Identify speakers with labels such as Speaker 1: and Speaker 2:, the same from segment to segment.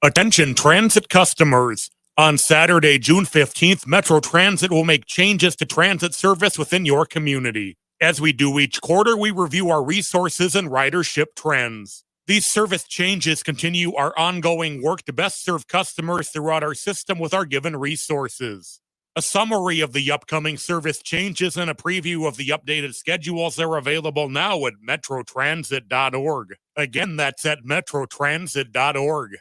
Speaker 1: Attention transit customers. On Saturday, June 15th, Metro Transit will make changes to transit service within your community. As we do each quarter, we review our resources and ridership trends. These service changes continue our ongoing work to best serve customers throughout our system with our given resources. A summary of the upcoming service changes and a preview of the updated schedules are available now at metrotransit.org. Again, that's at metrotransit.org.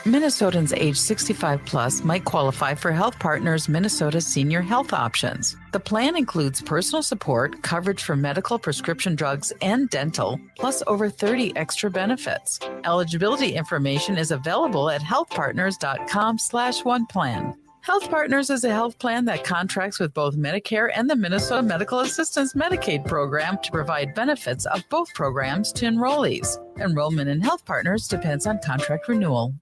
Speaker 2: Minnesotans age 65 plus might qualify for Health Partners Minnesota Senior Health Options. The plan includes personal support, coverage for medical, prescription drugs, and dental, plus over 30 extra benefits. Eligibility information is available at healthpartners.com/oneplan. Health Partners is a health plan that contracts with both Medicare and the Minnesota Medical Assistance Medicaid program to provide benefits of both programs to enrollees. Enrollment in Health Partners depends on contract renewal.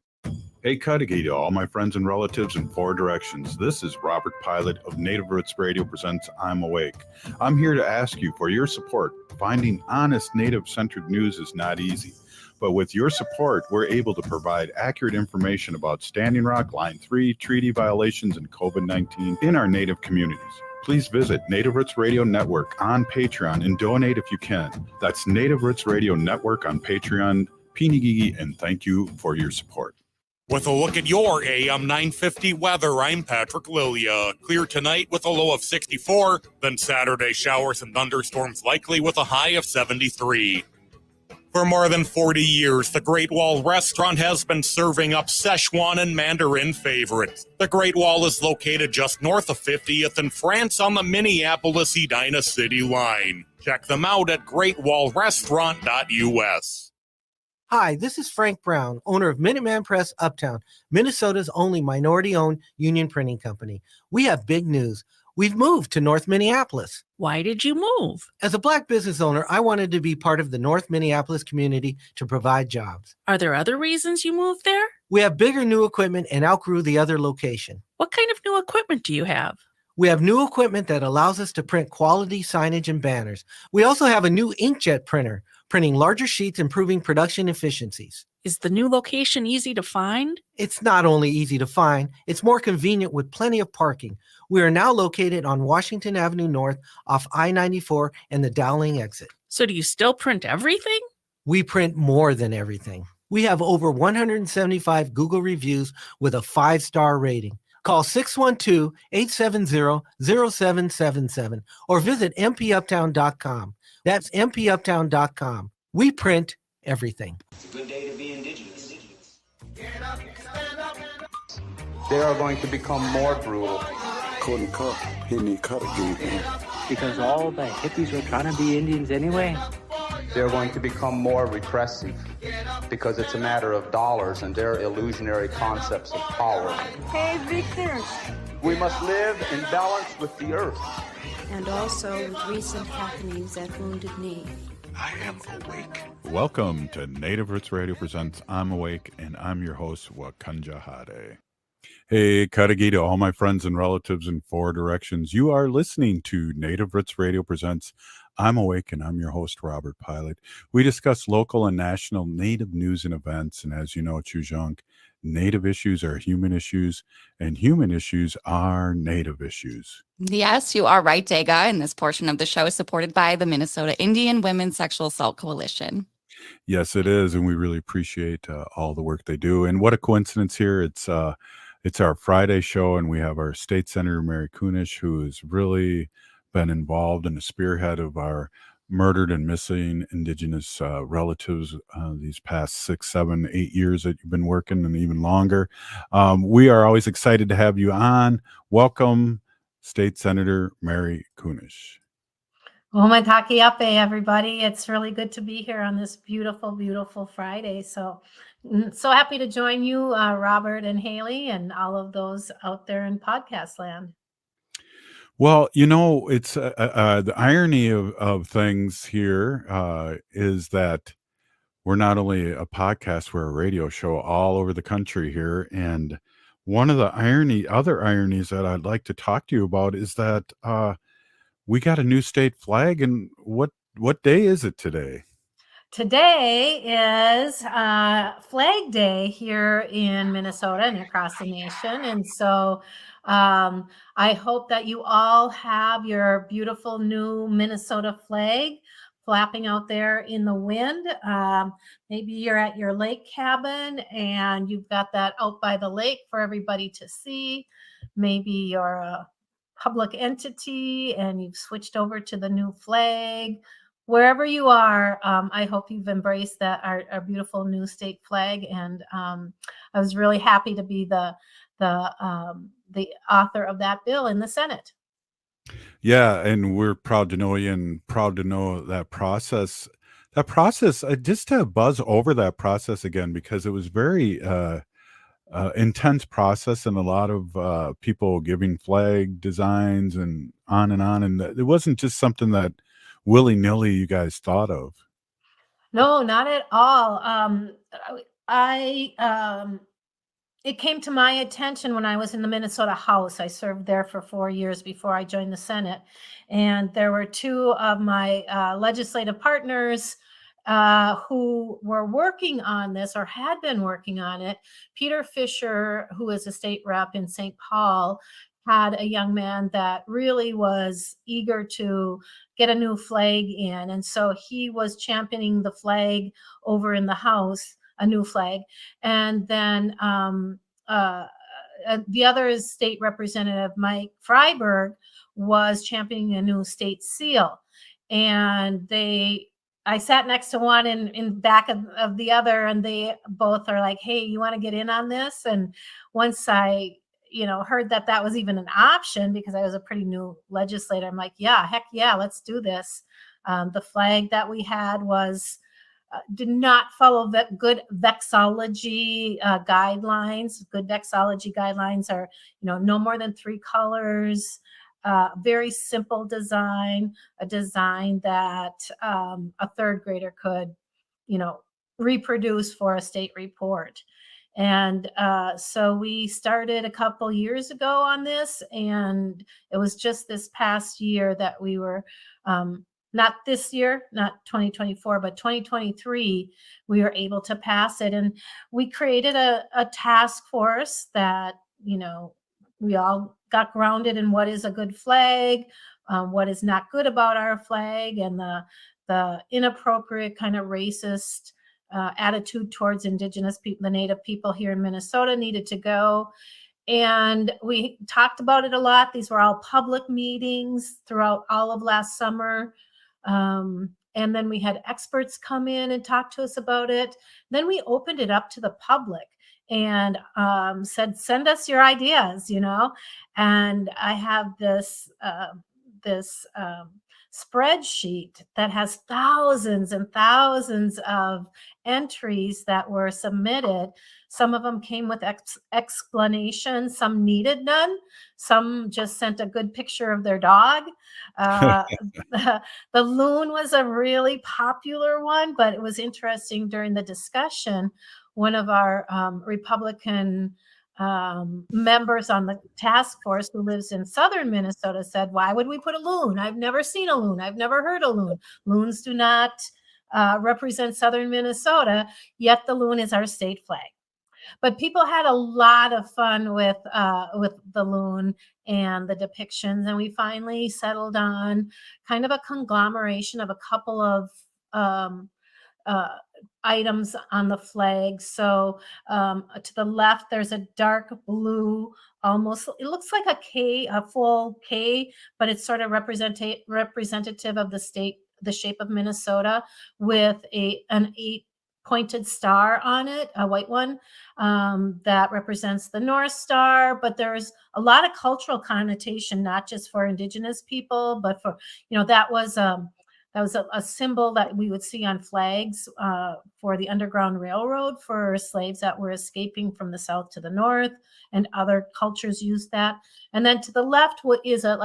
Speaker 3: Hey, Cudahy to all my friends and relatives in four directions. This is Robert Pilot of Native Roots Radio presents I'm Awake. I'm here to ask you for your support. Finding honest Native-centered news is not easy. But with your support, we're able to provide accurate information about Standing Rock, Line 3, treaty violations, and COVID-19 in our Native communities. Please visit Native Roots Radio Network on Patreon and donate if you can. That's Native Roots Radio Network on Patreon. Pinigigi, and thank you for your support.
Speaker 1: With a look at your AM 950 weather, I'm Patrick Lilia. Clear tonight with a low of 64, then Saturday showers and thunderstorms likely with a high of 73. For more than 40 years, the Great Wall Restaurant has been serving up Szechuan and Mandarin favorites. The Great Wall is located just north of 50th in France on the Minneapolis-Edina City line. Check them out at greatwallrestaurant.us.
Speaker 4: Hi, this is Frank Brown, owner of Minuteman Press Uptown, Minnesota's only minority-owned union printing company. We have big news. We've moved to North Minneapolis.
Speaker 5: Why did you move?
Speaker 4: As a Black business owner, I wanted to be part of the North Minneapolis community to provide jobs.
Speaker 5: Are there other reasons you moved there?
Speaker 4: We have bigger new equipment and outgrew the other location.
Speaker 5: What kind of new equipment do you have?
Speaker 4: We have new equipment that allows us to print quality signage and banners. We also have a new inkjet printer, printing larger sheets, improving production efficiencies.
Speaker 5: Is the new location easy to find?
Speaker 4: It's not only easy to find, it's more convenient with plenty of parking. We are now located on Washington Avenue North off I-94 and the Dowling exit.
Speaker 5: So do you still print everything?
Speaker 4: We print more than everything. We have over 175 Google reviews with a 5-star rating. Call 612-870-0777 or visit mpuptown.com. That's mpuptown.com. We print everything.
Speaker 6: It's a good day to be indigenous.
Speaker 7: Get up, stand up.
Speaker 8: They are going to become more brutal.
Speaker 9: Couldn't cut. He need cut again.
Speaker 10: Because all the hippies were trying to be Indians anyway.
Speaker 8: They're going to become more repressive because it's a matter of dollars and their illusionary concepts of power.
Speaker 11: Hey, Victor.
Speaker 8: We must live in balance with the earth.
Speaker 11: And also with recent happenings at Wounded Knee.
Speaker 9: I am awake.
Speaker 3: Welcome to Native Roots Radio presents I'm Awake, and I'm your host, Wakanja Hade. Hey, Cudahy to all my friends and relatives in four directions. You are listening to Native Roots Radio presents I'm Awake, and I'm your host, Robert Pilot. We discuss local and national Native news and events, and as you know, Chujunk, Native issues are human issues, and human issues are Native issues.
Speaker 12: Yes, you are right, Dega, and this portion of the show is supported by the Minnesota Indian Women's Sexual Assault Coalition.
Speaker 3: Yes, it is, and we really appreciate all the work they do. And what a coincidence here. It's our Friday show, and we have our State Senator Mary Kunish, who has really been involved in the spearhead of our murdered and missing Indigenous relatives these past 6, 7, 8 years that you've been working, and even longer. We are always excited to have you on. Welcome, State Senator Mary Kunish.
Speaker 13: Omatakiape, everybody. It's really good to be here on this beautiful, beautiful Friday. So happy to join you, Robert and Haley, and all of those out there in podcast land.
Speaker 3: Well, you know, it's the irony of things here is that we're not only a podcast, we're a radio show all over the country here. And one of the other ironies that I'd like to talk to you about is that we got a new state flag. And what day is it today?
Speaker 13: Today is Flag Day here in Minnesota and across the nation. And so I hope that you all have your beautiful new Minnesota flag flapping out there in the wind. Maybe you're at your lake cabin and you've got that out by the lake for everybody to see. Maybe you're a public entity and you've switched over to the new flag. Wherever you are, I hope you've embraced that our beautiful new state flag. And I was really happy to be the author of that bill in the Senate.
Speaker 3: Yeah, and we're proud to know you and proud to know that process. That process, just to buzz over that process again, because it was very intense process and a lot of people giving flag designs and on and on. And it wasn't just something that willy-nilly you guys thought of.
Speaker 13: No, not at all. I It came to my attention when I was in the Minnesota House. I served there for 4 years before I joined the Senate. And there were two of my legislative partners who were working on this or had been working on it. Peter Fisher, who is a state rep in St. Paul, had a young man that really was eager to get a new flag in. And so he was championing the flag over in the House, a new flag. And then the other is State Representative Mike Freiberg was championing a new state seal. And I sat next to one in back of the other, and they both are like, hey, you want to get in on this? And once I heard that was even an option, because I was a pretty new legislator, I'm like, yeah, heck yeah, let's do this. The flag that we had did not follow the good vexillology guidelines. Good vexillology guidelines are, no more than 3 colors, very simple design, a design that a third grader could, reproduce for a state report. And so we started a couple years ago on this, and it was just this past year that we were, not this year, not 2024, but 2023, we were able to pass it. And we created a task force that, we all got grounded in what is a good flag, what is not good about our flag, and the inappropriate kind of racist attitude towards Indigenous people, the Native people here in Minnesota, needed to go. And we talked about it a lot. These were all public meetings throughout all of last summer. And then we had experts come in and talk to us about it. Then we opened it up to the public and said, send us your ideas, And I have this spreadsheet that has thousands and thousands of entries that were submitted. Some of them came with explanations. Some needed none. Some just sent a good picture of their dog. The loon was a really popular one, but it was interesting during the discussion. One of our Republican members on the task force who lives in southern Minnesota said, why would we put a loon? I've never seen a loon. I've never heard a loon. Loons do not represent southern Minnesota, yet the loon is our state flag. But people had a lot of fun with the loon and the depictions, and we finally settled on kind of a conglomeration of a couple of items on the flag. So to the left, there's a dark blue, almost, it looks like a K, a full K, but it's sort of representative of the state, the shape of Minnesota, with an 8-pointed star on it, a white one, that represents the North Star. But there's a lot of cultural connotation, not just for Indigenous people, but for, that was a symbol that we would see on flags for the Underground Railroad for slaves that were escaping from the South to the North, and other cultures used that. And then to the left is a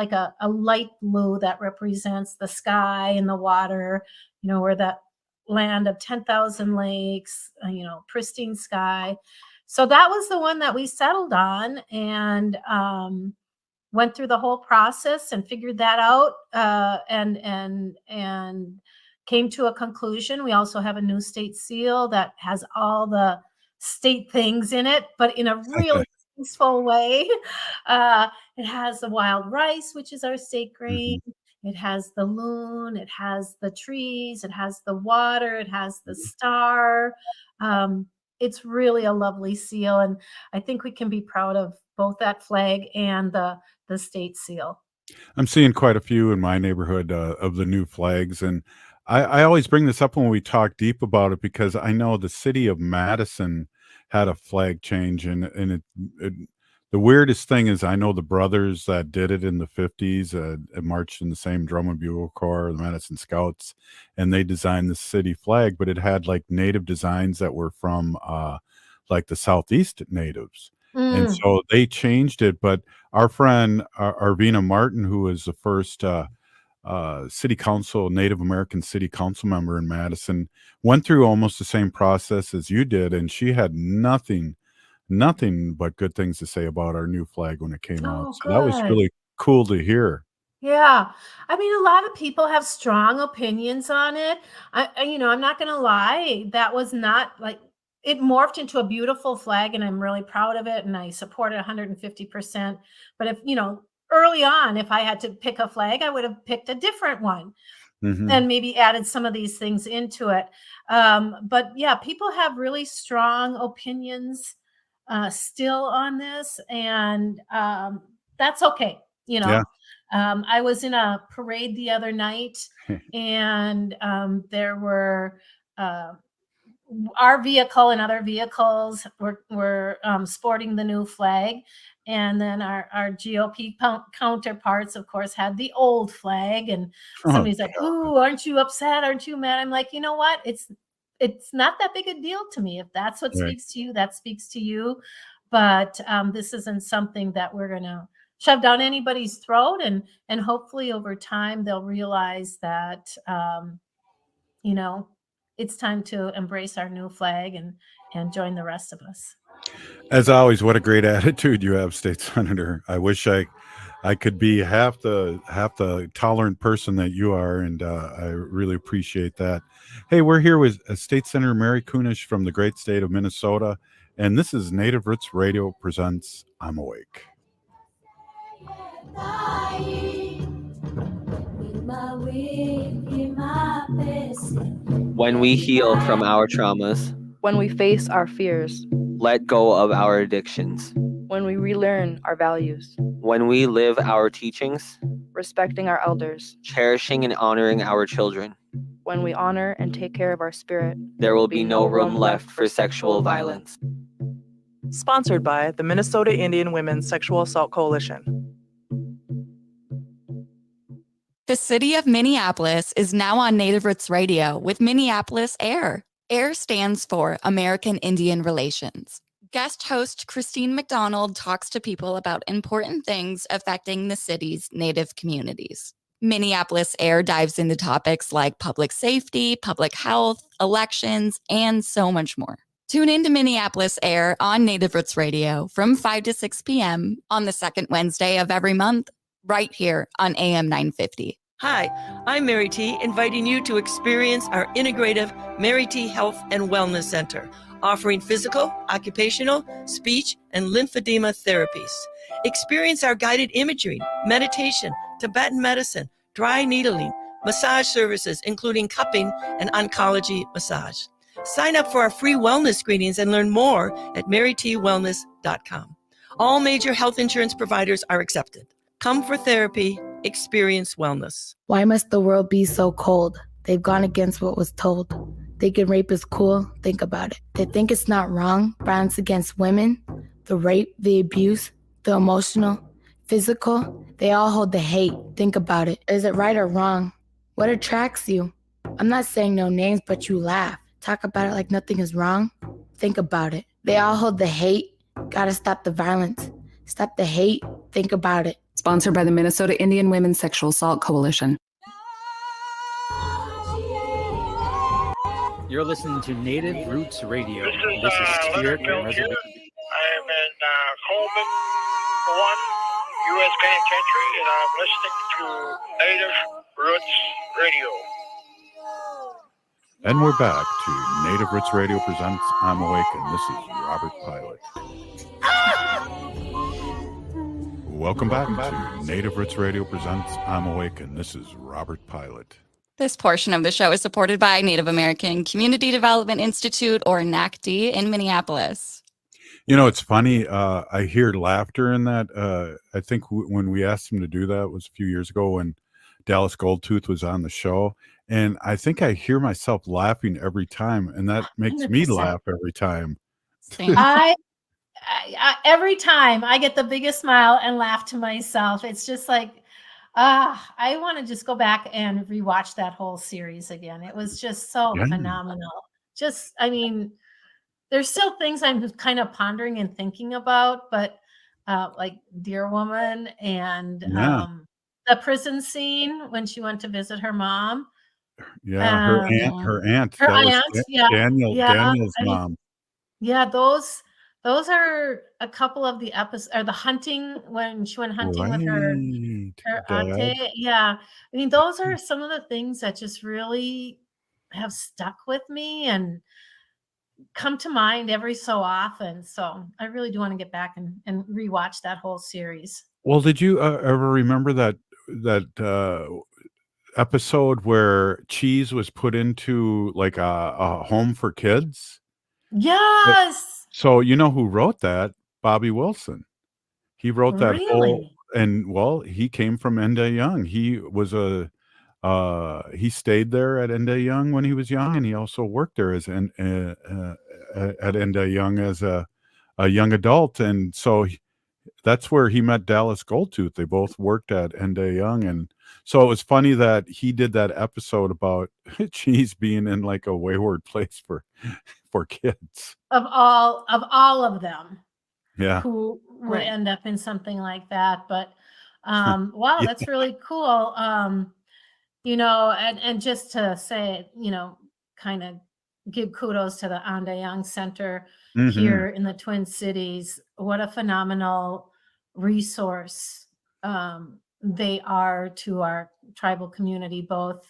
Speaker 13: light blue that represents the sky and the water, where that land of 10,000 lakes, pristine sky. So that was the one that we settled on, and went through the whole process and figured that out, and came to a conclusion. We also have a new state seal that has all the state things in it, but in a really peaceful way. It has the wild rice, which is our state grain. It has the loon, it has the trees, it has the water, it has the star. It's really a lovely seal, and I think we can be proud of both that flag and the state seal.
Speaker 3: I'm seeing quite a few in my neighborhood of the new flags, and I always bring this up when we talk deep about it because I know the city of Madison had a flag change, and the weirdest thing is I know the brothers that did it in the 50s marched in the same drum and bugle corps, the Madison Scouts, and they designed the city flag, but it had like native designs that were from like the Southeast natives. And so they changed it, but our friend Arvina Martin, who was the first city council, Native American city council member in Madison, went through almost the same process as you did, and she had nothing but good things to say about our new flag when it came out. So that was
Speaker 13: Good.
Speaker 3: really cool to hear.
Speaker 13: Yeah. I mean, a lot of people have strong opinions on it. I'm not going to lie. That was not like it morphed into a beautiful flag, and I'm really proud of it. And I support it 150%. But early on, if I had to pick a flag, I would have picked a different one and maybe added some of these things into it. But yeah, people have really strong opinions still on this, and that's okay.
Speaker 3: Yeah.
Speaker 13: I was in a parade the other night, and there were our vehicle and other vehicles were sporting the new flag, and then our GOP counterparts, of course, had the old flag. And somebody's like, "Ooh, aren't you upset? Aren't you mad?" I'm like, you know what? It's not that big a deal to me. If that's what speaks to you, that speaks to you. But this isn't something that we're going to shove down anybody's throat. And hopefully over time, they'll realize that, it's time to embrace our new flag and join the rest of us.
Speaker 3: As always, what a great attitude you have, State Senator. I wish I could be half the tolerant person that you are, and I really appreciate that. Hey, we're here with State Senator Mary Kunesh from the great state of Minnesota, and this is Native Roots Radio presents I'm Awake.
Speaker 14: When we heal from our traumas,
Speaker 15: when we face our fears,
Speaker 14: let go of our addictions,
Speaker 15: when we relearn our values,
Speaker 14: when we live our teachings,
Speaker 15: respecting our elders,
Speaker 14: cherishing and honoring our children,
Speaker 15: when we honor and take care of our spirit,
Speaker 14: there will be no room left for sexual violence.
Speaker 16: Sponsored by the Minnesota Indian Women's Sexual Assault Coalition.
Speaker 12: The city of Minneapolis is now on Native Roots Radio with Minneapolis AIR. AIR stands for American Indian Relations. Guest host Christine McDonald talks to people about important things affecting the city's Native communities. Minneapolis AIR dives into topics like public safety, public health, elections, and so much more. Tune in to Minneapolis AIR on Native Roots Radio from 5 to 6 p.m. on the second Wednesday of every month, right here on AM 950.
Speaker 17: Hi, I'm Mary T, inviting you to experience our integrative Mary T Health and Wellness Center, offering physical, occupational, speech, and lymphedema therapies. Experience our guided imagery, meditation, Tibetan medicine, dry needling, massage services, including cupping and oncology massage. Sign up for our free wellness screenings and learn more at marytwellness.com. All major health insurance providers are accepted. Come for therapy, experience wellness.
Speaker 18: Why must the world be so cold? They've gone against what was told. Thinking rape is cool, think about it. They think it's not wrong, violence against women, the rape, the abuse, the emotional, physical, they all hold the hate, think about it. Is it right or wrong? What attracts you? I'm not saying no names, but you laugh. Talk about it like nothing is wrong. Think about it. They all hold the hate, gotta stop the violence. Stop the hate, think about it.
Speaker 19: Sponsored by the Minnesota Indian Women's Sexual Assault Coalition.
Speaker 10: You're listening to Native Roots Radio.
Speaker 20: This is
Speaker 10: Spirit
Speaker 20: Leonard Reservation. I'm in Coleman 1, U.S. Penitentiary, and I'm listening to Native Roots Radio.
Speaker 3: And we're back to Native Roots Radio presents I'm Awake, and this is Robert Pilot. Welcome back to Native Roots Radio presents I'm Awake, and this is Robert Pilot.
Speaker 12: This portion of the show is supported by Native American Community Development Institute, or NACD, in Minneapolis.
Speaker 3: You know, it's funny. I hear laughter in that. I think when we asked him to do that was a few years ago when Dallas Goldtooth was on the show. And I think I hear myself laughing every time, and that makes me
Speaker 13: 100%.
Speaker 3: laugh every time.
Speaker 13: I every time I get the biggest smile and laugh to myself. It's just like, I want to just go back and rewatch that whole series again. It was just so
Speaker 3: Yeah.
Speaker 13: phenomenal. Just, I mean, there's still things I'm kind of pondering and thinking about, but like Dear Woman and
Speaker 3: Yeah.
Speaker 13: the prison scene when she went to visit her mom.
Speaker 3: Yeah, her aunt.
Speaker 13: Her
Speaker 3: That was
Speaker 13: aunt, yeah,
Speaker 3: Daniel's
Speaker 13: I mean,
Speaker 3: mom.
Speaker 13: yeah, those are a couple of the episodes, or the hunting when she went hunting with her
Speaker 3: Dad.
Speaker 13: auntie. Yeah, I mean, those are some of the things that just really have stuck with me and come to mind every so often. So I really do want to get back and rewatch that whole series.
Speaker 3: Well, did you ever remember that episode where Cheese was put into like a home for kids?
Speaker 13: Yes.
Speaker 3: So you know who wrote that? Bobby Wilson. He wrote that whole,
Speaker 13: Really?
Speaker 3: and well, he came from Enda Young. He was he stayed there at Enda Young when he was young, and he also worked there as at Enda Young as a young adult, and so that's where he met Dallas Goldtooth. They both worked at Enda Young, and so it was funny that he did that episode about Cheese being in like a wayward place for kids.
Speaker 13: Of all of them.
Speaker 3: Yeah.
Speaker 13: Who would
Speaker 12: Right.
Speaker 13: end up in something like that. But wow,
Speaker 3: Yeah.
Speaker 13: that's really cool. You know, and just to say, you know, kind of give kudos to the Anda Young Center
Speaker 3: Mhm.
Speaker 13: here in the Twin Cities. What a phenomenal resource they are to our tribal community, both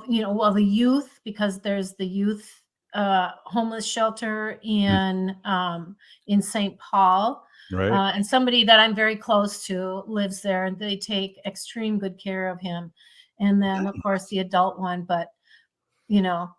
Speaker 13: you know, well, the youth, because there's the youth homeless shelter in St. Paul.
Speaker 3: Right.
Speaker 13: And somebody that I'm very close to lives there, and they take extreme good care of him. And then, of course, the adult one, but you know,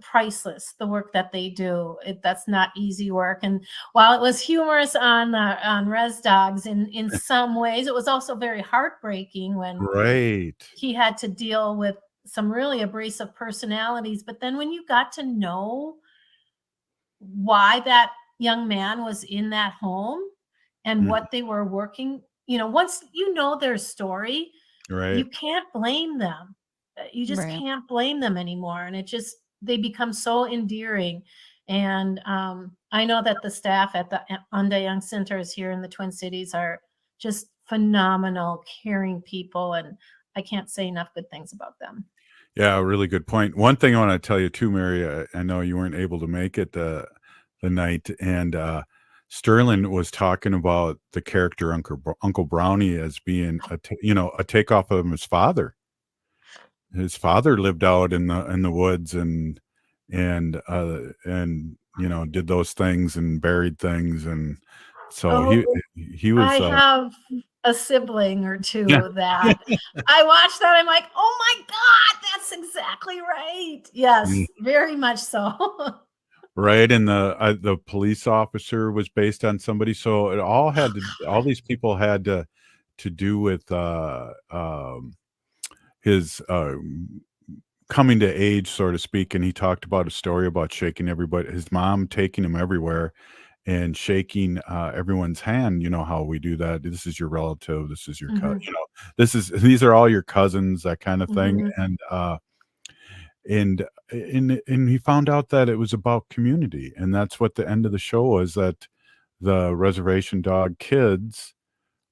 Speaker 13: priceless the work that they do. That's not easy work. And while it was humorous on Res Dogs in some ways, it was also very heartbreaking when
Speaker 3: Right.
Speaker 13: he had to deal with some really abrasive personalities. But then when you got to know why that young man was in that home and what they were working, you know, once you know their story, you
Speaker 3: Right.
Speaker 13: can't blame them. You just
Speaker 12: Right.
Speaker 13: can't blame them anymore. And they become so endearing. And I know that the staff at the Anda Young Centers here in the Twin Cities are just phenomenal, caring people. And I can't say enough good things about them.
Speaker 3: Yeah, really good point. One thing I want to tell you too, Mary, I know you weren't able to make it the night, and Sterling was talking about the character Uncle Brownie as being a takeoff of his father. His father lived out in the woods and you know, did those things and buried things, and so he was
Speaker 13: I have a sibling or two
Speaker 3: Yeah.
Speaker 13: that I watched that. I'm like, oh my God, that's exactly right. Yes, very much so.
Speaker 3: right, and the police officer was based on somebody, so it all had all these people had to do with his coming to age, so to speak. And he talked about a story about shaking his mom taking him everywhere and shaking everyone's hand. You know how we do that. This is your relative. This is your cousin. You know, these are all your cousins, that kind of thing. And he found out that it was about community, and that's what the end of the show was, that the reservation dog kids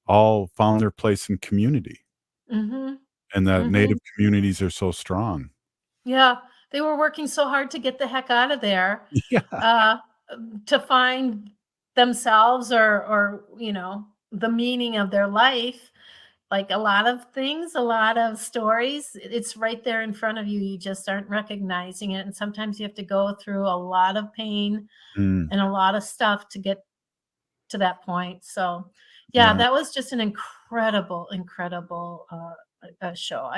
Speaker 3: all found their place in community, and that Native communities are so strong.
Speaker 13: Yeah, they were working so hard to get the heck out of there.
Speaker 3: Yeah.
Speaker 13: To find themselves or you know, the meaning of their life. like a lot of things, a lot of stories. It's right there in front of you. You just aren't recognizing it. And sometimes you have to go through a lot of pain
Speaker 3: Mm,
Speaker 13: and a lot of stuff to get to that point. So, yeah,
Speaker 3: yeah.
Speaker 13: that was just an incredible, incredible show.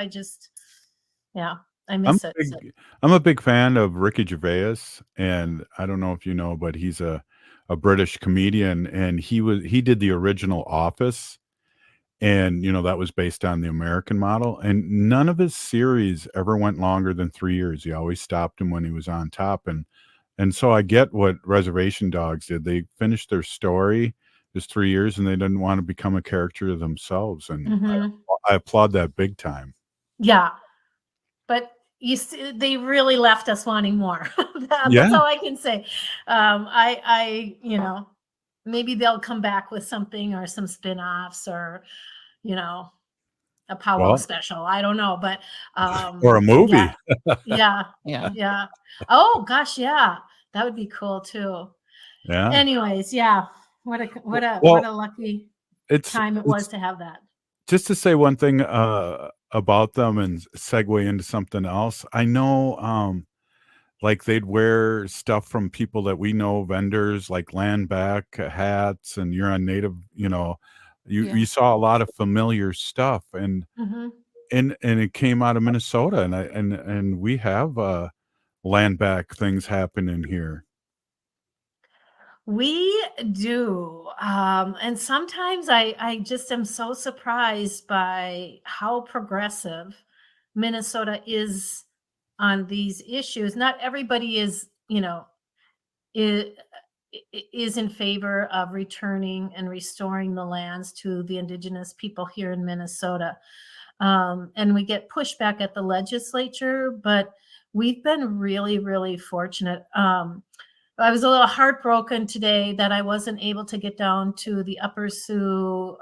Speaker 13: Yeah, I
Speaker 3: I'm
Speaker 13: miss
Speaker 3: a
Speaker 13: it. So,
Speaker 3: I'm a big fan of Ricky Gervais, and I don't know if you know, but he's a British comedian, and he did the original Office, and that was based on the American model, and none of his series ever went longer than 3 years. He always stopped him when he was on top, and so I get what Reservation Dogs did. They finished their story, just 3 years, and they didn't wanna become a character themselves, and
Speaker 13: mhm.
Speaker 3: I applaud that big time.
Speaker 13: Yeah, but you see, they really left us wanting more. That's
Speaker 3: Yeah.
Speaker 13: all I can say. Maybe they'll come back with something or some spin-offs or, you know, a powwow
Speaker 3: Well,
Speaker 13: special. I don't know, but
Speaker 3: or a
Speaker 13: yeah,
Speaker 3: movie.
Speaker 13: yeah,
Speaker 2: Yeah.
Speaker 13: yeah. Oh gosh, yeah, that would be cool too.
Speaker 3: Yeah.
Speaker 13: Anyways, yeah, what
Speaker 3: Well,
Speaker 13: a lucky
Speaker 3: it's
Speaker 13: time it was
Speaker 3: it's
Speaker 13: to have that.
Speaker 3: just to say one thing, about them and segue into something else. I know, like, they'd wear stuff from people that we know, vendors like Land Back, hats, and You're on Native,
Speaker 2: Yeah.
Speaker 3: you saw a lot of familiar stuff, and
Speaker 13: Mhm.
Speaker 3: and it came out of Minnesota, and we have, Land Back things happening here.
Speaker 13: We do. And sometimes I just am so surprised by how progressive Minnesota is on these issues. Not everybody is, is in favor of returning and restoring the lands to the indigenous people here in Minnesota. And we get pushback at the legislature, but we've been really, really fortunate. I was a little heartbroken today that I wasn't able to get down to the Upper Sioux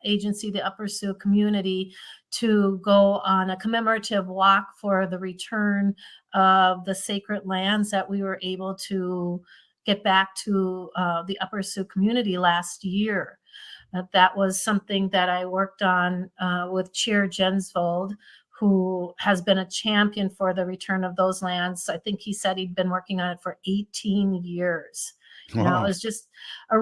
Speaker 13: agency, the Upper Sioux community, to go on a commemorative walk for the return of the sacred lands that we were able to get back to the Upper Sioux community last year. That was something that I worked on with Chair Jensvold, who has been a champion for the return of those lands. I think he said he'd been working on it for 18 years. It
Speaker 3: Wow.
Speaker 13: was just a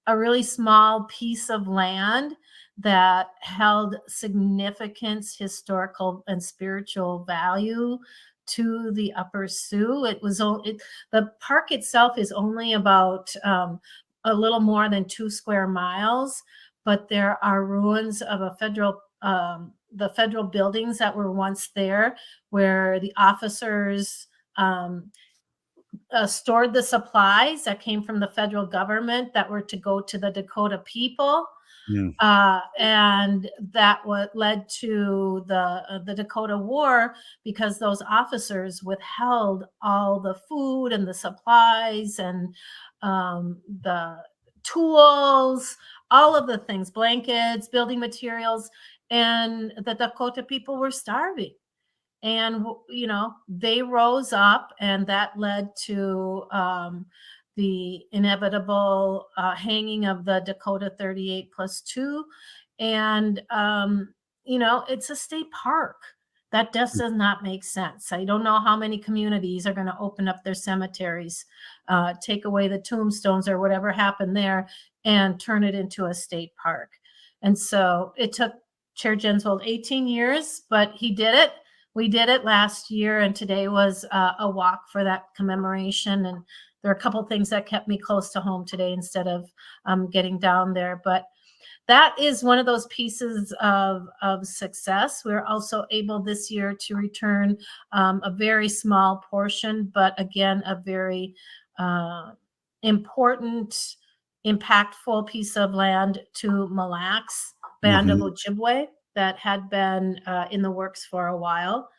Speaker 13: a really small piece of land that held significant historical and spiritual value to the Upper Sioux. The park itself is only about a little more than 2 square miles, but there are ruins of the federal buildings that were once there, where the officers stored the supplies that came from the federal government that were to go to the Dakota people.
Speaker 3: Mm.
Speaker 13: And that what led to the Dakota War, because those officers withheld all the food and the supplies and the tools, all of the things, blankets, building materials, and the Dakota people were starving. And they rose up, and that led to the inevitable hanging of the Dakota 38+2. And it's a state park. That just does not make sense. I don't know how many communities are going to open up their cemeteries, take away the tombstones or whatever happened there, and turn it into a state park. And so it took Chair Jensvold 18 years, but he did it. We did it last year, and today was a walk for that commemoration. And there are a couple things that kept me close to home today instead of getting down there. But that is one of those pieces of success. We're also able this year to return a very small portion, but again, a very important, impactful piece of land to Mille Lacs Band of
Speaker 3: Mhm.
Speaker 13: Ojibwe that had been in the works for a while.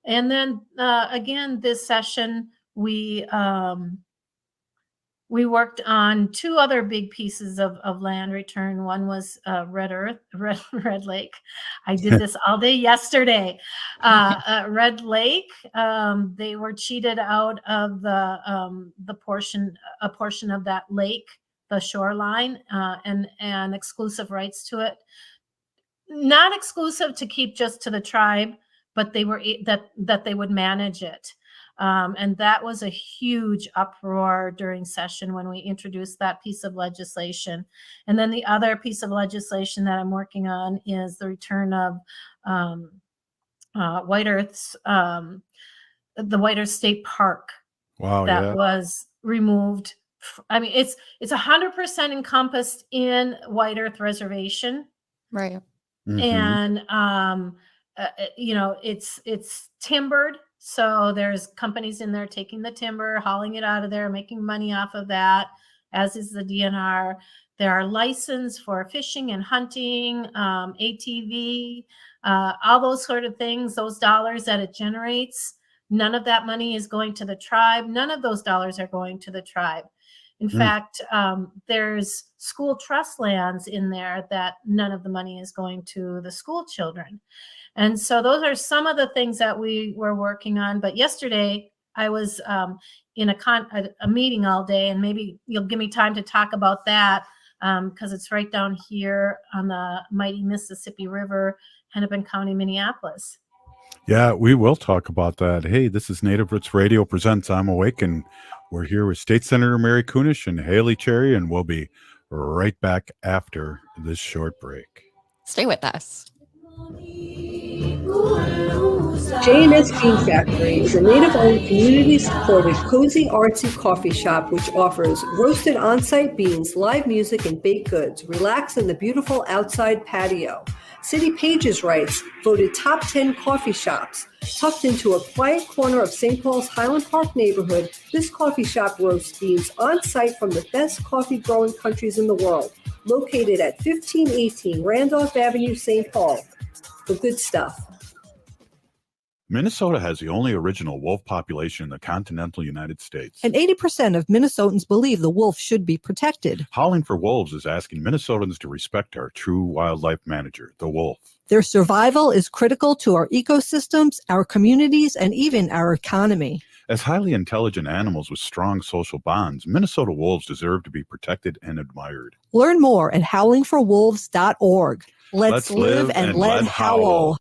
Speaker 13: And then again, this session, we worked on two other big pieces of land return. One was Red Lake. I did this all day yesterday. Red Lake, they were cheated out of a portion of that lake, the shoreline and exclusive rights to it. Not exclusive to keep just to the tribe, but they were that they would manage it. And that was a huge uproar during session when we introduced that piece of legislation. And then the other piece of legislation that I'm working on is the return of White Earth's, the White Earth State Park.
Speaker 3: Wow,
Speaker 13: that
Speaker 3: yeah.
Speaker 13: was removed. I mean, it's 100% encompassed in White Earth Reservation.
Speaker 12: Right.
Speaker 13: And it's timbered, so there's companies in there taking the timber, hauling it out of there, making money off of that, as is the DNR. There are licenses for fishing and hunting, ATV, all those sort of things. Those dollars that it generates, none of that money is going to the tribe. None of those dollars are going to the tribe. In fact, there's school trust lands in there that none of the money is going to the school children. And so those are some of the things that we were working on. But yesterday I was in a meeting all day, and maybe you'll give me time to talk about that because it's right down here on the mighty Mississippi River, Hennepin County, Minneapolis.
Speaker 3: Yeah, we will talk about that. Hey, this is Native Roots Radio presents I'm Awake, and we're here with State Senator Mary Kunesh and Haley Cherry, and we'll be right back after this short break.
Speaker 12: Stay with us.
Speaker 21: J&S Bean Factory is a native-owned, community-supported, cozy, artsy coffee shop which offers roasted on-site beans, live music, and baked goods. Relax in the beautiful outside patio. City Pages writes, voted top 10 coffee shops. Tucked into a quiet corner of St. Paul's Highland Park neighborhood, this coffee shop roasts beans on-site from the best coffee-growing countries in the world. Located at 1518 Randolph Avenue, St. Paul. The good stuff.
Speaker 3: Minnesota has the only original wolf population in the continental United States.
Speaker 22: And 80% of Minnesotans believe the wolf should be protected.
Speaker 3: Howling for Wolves is asking Minnesotans to respect our true wildlife manager, the wolf.
Speaker 22: Their survival is critical to our ecosystems, our communities, and even our economy.
Speaker 3: As highly intelligent animals with strong social bonds, Minnesota wolves deserve to be protected and admired.
Speaker 22: Learn more at howlingforwolves.org. Let's live and let howl.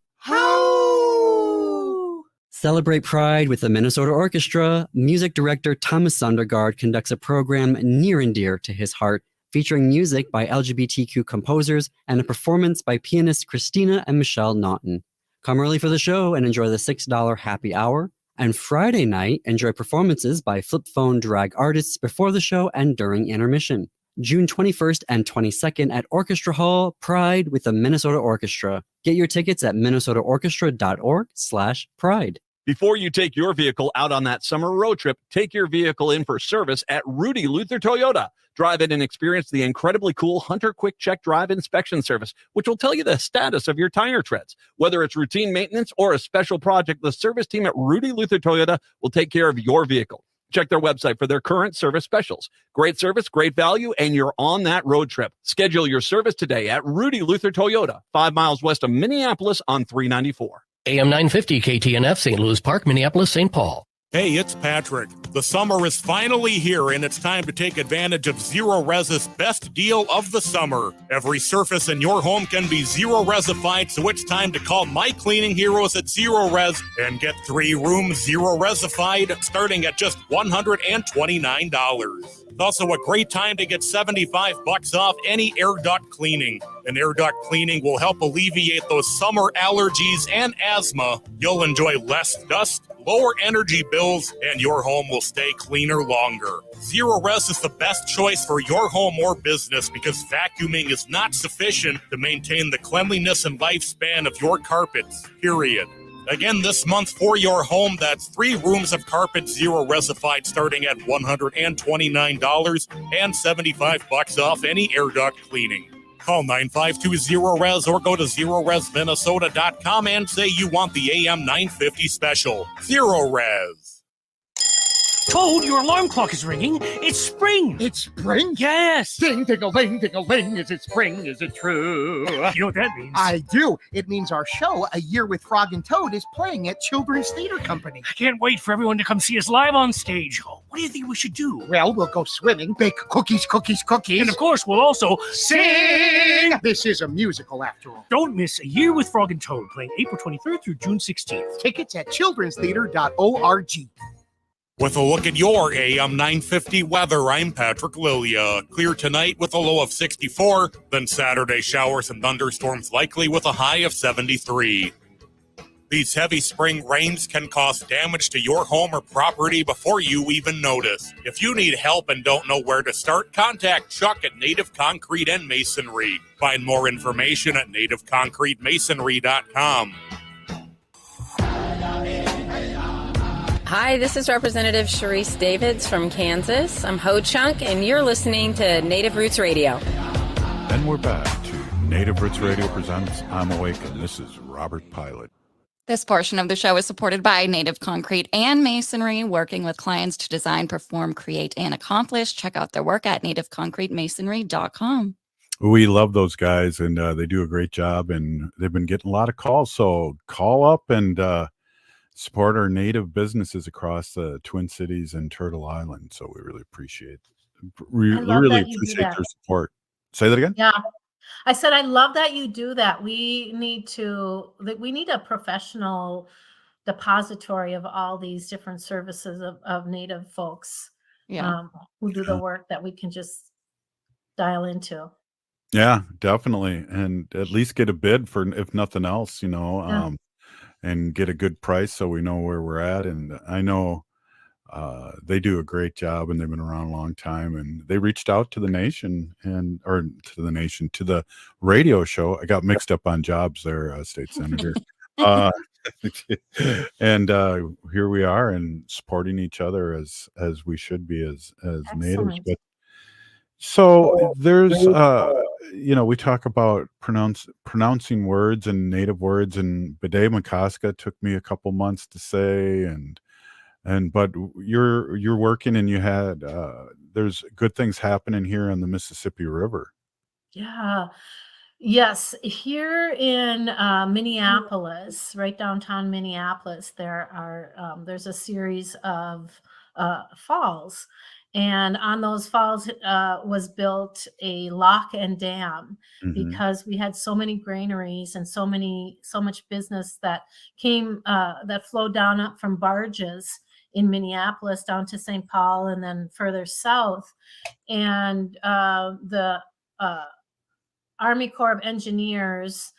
Speaker 23: Celebrate Pride with the Minnesota Orchestra. Music director Thomas Sondergaard conducts a program near and dear to his heart, featuring music by LGBTQ composers and a performance by pianist Christina and Michelle Naughton. Come early for the show and enjoy the $6 happy hour. And Friday night, enjoy performances by flip phone drag artists before the show and during intermission. June 21st and 22nd at Orchestra Hall, Pride with the Minnesota Orchestra. Get your tickets at minnesotaorchestra.org/pride.
Speaker 24: Before you take your vehicle out on that summer road trip, take your vehicle in for service at Rudy Luther Toyota. Drive it and experience the incredibly cool Hunter Quick Check Drive inspection service, which will tell you the status of your tire treads. Whether it's routine maintenance or a special project, the service team at Rudy Luther Toyota will take care of your vehicle. Check their website for their current service specials. Great service, great value, and you're on that road trip. Schedule your service today at Rudy Luther Toyota, 5 miles west of Minneapolis on 394.
Speaker 25: AM 950 KTNF, St. Louis Park, Minneapolis, St. Paul.
Speaker 1: Hey, it's Patrick. The summer is finally here, and it's time to take advantage of Zero Res's best deal of the summer. Every surface in your home can be Zero Resified, so it's time to call my cleaning heroes at Zero Res and get 3 rooms Zero Resified starting at just $129. It's also a great time to get $75 off any air duct cleaning. An air duct cleaning will help alleviate those summer allergies and asthma. You'll enjoy less dust, lower energy bills, and your home will stay cleaner longer. Zero Res is the best choice for your home or business because vacuuming is not sufficient to maintain the cleanliness and lifespan of your carpets, period. Again, this month for your home, that's 3 rooms of carpet Zero Resified starting at $129 and $75 off any air duct cleaning. Call 9520-RES or go to ZeroResMinnesota.com and say you want the AM 950 special. Zero Res.
Speaker 4: Toad, your alarm clock is ringing. It's spring.
Speaker 5: It's spring?
Speaker 4: Yes.
Speaker 5: Ding-a-ling, is it spring? Is it true?
Speaker 4: You know what that means?
Speaker 5: I do. It means our show, A Year with Frog and Toad, is playing at Children's Theater Company.
Speaker 4: I can't wait for everyone to come see us live on stage. What do you think we should do?
Speaker 5: Well, we'll go swimming, bake cookies.
Speaker 4: And of course, we'll also
Speaker 5: sing! This is a musical, after all.
Speaker 4: Don't miss A Year with Frog and Toad, playing April 23rd through June 16th.
Speaker 5: Tickets at childrenstheater.org.
Speaker 1: With a look at your AM 950 weather, I'm Patrick Lilia. Clear tonight with a low of 64, then Saturday showers and thunderstorms likely with a high of 73. These heavy spring rains can cause damage to your home or property before you even notice. If you need help and don't know where to start, contact Chuck at Native Concrete and Masonry. Find more information at nativeconcretemasonry.com.
Speaker 6: Hi, this is Representative Sharice Davids from Kansas. I'm Ho Chunk, and you're listening to Native Roots Radio.
Speaker 3: And we're back to Native Roots Radio presents I'm Awake, and this is Robert Pilot.
Speaker 12: This portion of the show is supported by Native Concrete and Masonry, working with clients to design, perform, create, and accomplish. Check out their work at nativeconcretemasonry.com.
Speaker 3: We love those guys, and they do a great job, and they've been getting a lot of calls. So call up and support our Native businesses across the Twin Cities and Turtle Island. So we really appreciate your support. Say that again?
Speaker 13: Yeah. I said, I love that you do that. We need a professional depository of all these different services of Native folks who do the work that we can just dial into.
Speaker 3: Yeah, definitely. And at least get a bid for, if nothing else, and get a good price so we know where we're at. And I know they do a great job, and they've been around a long time, and they reached out to the nation to the radio show. I got mixed up on jobs there, State Senator. And here we are, and supporting each other as we should be as natives. But so there's we talk about pronouncing words and native words, and Bede Makaska took me a couple months to say, but you're working, and you had there's good things happening here on the Mississippi River.
Speaker 13: Yeah. Yes. Here in Minneapolis, right downtown Minneapolis, there's a series of falls. And on those falls was built a lock and dam because we had so many granaries and so much business that came that flowed down up from barges in Minneapolis down to St. Paul and then further south. And the Army Corps of Engineers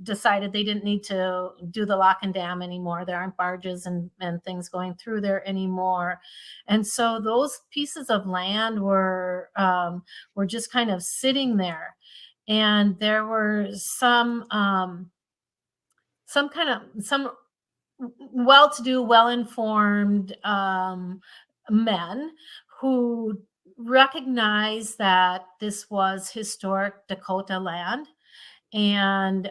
Speaker 13: decided they didn't need to do the lock and dam anymore. There aren't barges and things going through there anymore. And so those pieces of land were just kind of sitting there. And there were some well-to-do, well-informed men who recognized that this was historic Dakota land. And